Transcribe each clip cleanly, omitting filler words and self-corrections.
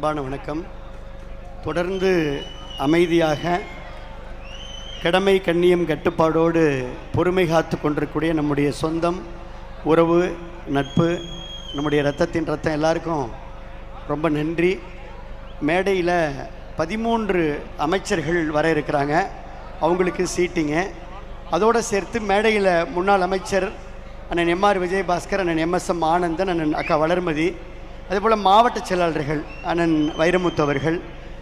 அன்பான வணக்கம். தொடர்ந்து அமைதியாக கடமை கண்ணியம் கட்டுப்பாடோடு பொறுமை காத்து கொண்டிருக்கக்கூடிய நம்முடைய சொந்தம், உறவு, நட்பு, நம்முடைய ரத்தத்தின் ரத்தம் எல்லாருக்கும் ரொம்ப நன்றி. மேடையில் 13 அமைச்சர்கள் வர இருக்கிறாங்க. அவங்களுக்கு சீட்டிங்க. அதோடு சேர்த்து மேடையில் முன்னாள் அமைச்சர் அண்ணன் எம்ஆர் விஜயபாஸ்கர், அண்ணன் எம்எஸ்எம் ஆனந்தன், அண்ணன் அக்கா வளர்மதி, அதேபோல் மாவட்ட செயலாளர்கள் அண்ணன் வைரமுத்து அவர்கள்,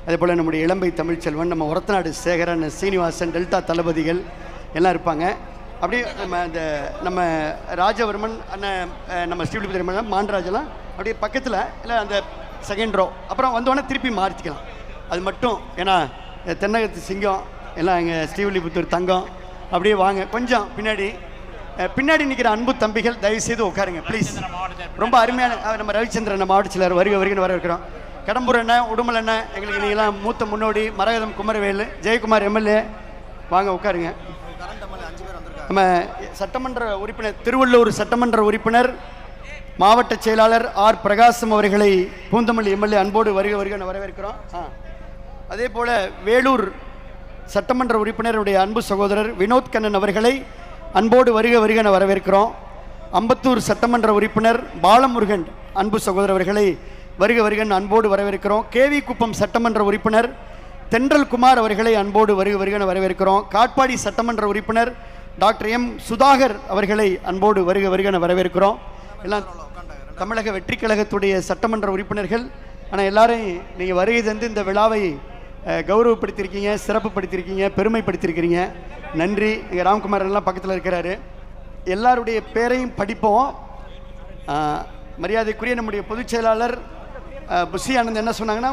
அதேபோல் நம்முடைய இளம்பை தமிழ்ச்செல்வன், நம்ம ஒரத்தநாடு சேகரன், சீனிவாசன், டெல்டா தளபதிகள் எல்லாம் இருப்பாங்க. அப்படியே நம்ம ராஜவர்மன் அண்ணன், நம்ம ஸ்ரீவில்லிபுத்தூர் மாண்டராஜெல்லாம் அப்படியே பக்கத்தில் இல்லை அந்த செகண்ட் ரோ. அப்புறம் வந்தோடனே திருப்பி மாற்றிக்கலாம். அது மட்டும் ஏன்னா தென்னகத்து சிங்கம் எல்லாம் எங்கள் ஸ்ரீவில்லிபுத்தூர் தங்கம். அப்படியே வாங்க, கொஞ்சம் பின்னாடி நிற்கிற அன்பு தம்பிகள் தயவுசெய்து உட்காருங்க ப்ளீஸ். ரொம்ப அருமையான நம்ம ரவிச்சந்திரன் மாவட்ட செயலர் வருகைன்னு வர இருக்கிறோம். கடம்பூர் அண்ணன், உடுமல் அண்ணன், எங்களுக்கு நீங்களாம் மூத்த முன்னோடி. மரகதம் குமரவேலு, ஜெயக்குமார் எம்எல்ஏ, வாங்க உட்காருங்க. நம்ம சட்டமன்ற உறுப்பினர், திருவள்ளூர் சட்டமன்ற உறுப்பினர், மாவட்ட செயலாளர் ஆர் பிரகாசம் அவர்களை பூந்தமல்லி எம்எல்ஏ அன்போடு வருகைன்னு வரவேற்கிறோம். அதே போல் வேலூர் சட்டமன்ற உறுப்பினருடைய அன்பு சகோதரர் வினோத் கண்ணன் அவர்களை அன்போடு வருகைன்னு வரவேற்கிறோம். அம்பத்தூர் சட்டமன்ற உறுப்பினர் பாலமுருகன் அன்பு சகோதரர் அவர்களை வருகைன்னு அன்போடு வரவேற்கிறோம். கேவி குப்பம் சட்டமன்ற உறுப்பினர் தென்றல் குமார் அவர்களை அன்போடு வருகைன்னு வரவேற்கிறோம். காட்பாடி சட்டமன்ற உறுப்பினர் டாக்டர் எம் சுதாகர் அவர்களை அன்போடு வருகைன்னு வரவேற்கிறோம். எல்லாம் தமிழக வெற்றி கழகத்துடைய சட்டமன்ற உறுப்பினர்கள். ஆனால் எல்லாரும் நீங்கள் வருகை தந்து இந்த விழாவை கௌரவப்படுத்தியிருக்கீங்க, சிறப்புப்படுத்தியிருக்கீங்க, பெருமைப்படுத்தியிருக்கிறீங்க. நன்றி. எங்கள் ராம்குமார் எல்லாம் பக்கத்தில் இருக்கிறாரு. எல்லாருடைய பேரையும் படிப்போம். மரியாதைக்குரிய நம்முடைய பொதுச் செயலாளர் புஷி ஆனந்த் என்ன சொன்னாங்கன்னா,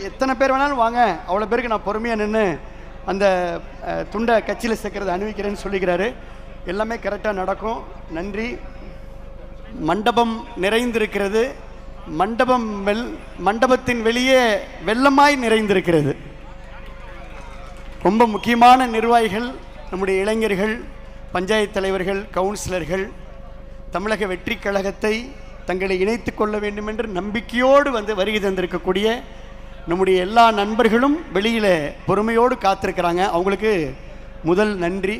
எத்தனை பேர் வேணாலும் வாங்க, அவ்வளோ பேருக்கு நான் பொறுமையாக நின்று அந்த துண்டை கட்சியில் சேர்க்கறதை அணிவிக்கிறேன்னு சொல்லிக்கிறாரு. எல்லாமே கரெக்டாக நடக்கும். நன்றி. மண்டபம் நிறைந்திருக்கிறது. மண்டபத்தின் வெளியே வெள்ளமாய் நிறைந்திருக்கிறது. ரொம்ப முக்கியமான நிர்வாகிகள், நம்முடைய இளைஞர்கள், பஞ்சாயத்து தலைவர்கள், கவுன்சிலர்கள் தமிழக வெற்றி கழகத்தை தங்களை இணைத்து கொள்ள வேண்டும் என்று நம்பிக்கையோடு வருகை தந்திருக்கக்கூடிய நம்முடைய எல்லா நண்பர்களும் வெளியில் பொறுமையோடு காத்திருக்கிறாங்க. அவங்களுக்கு முதல் நன்றி.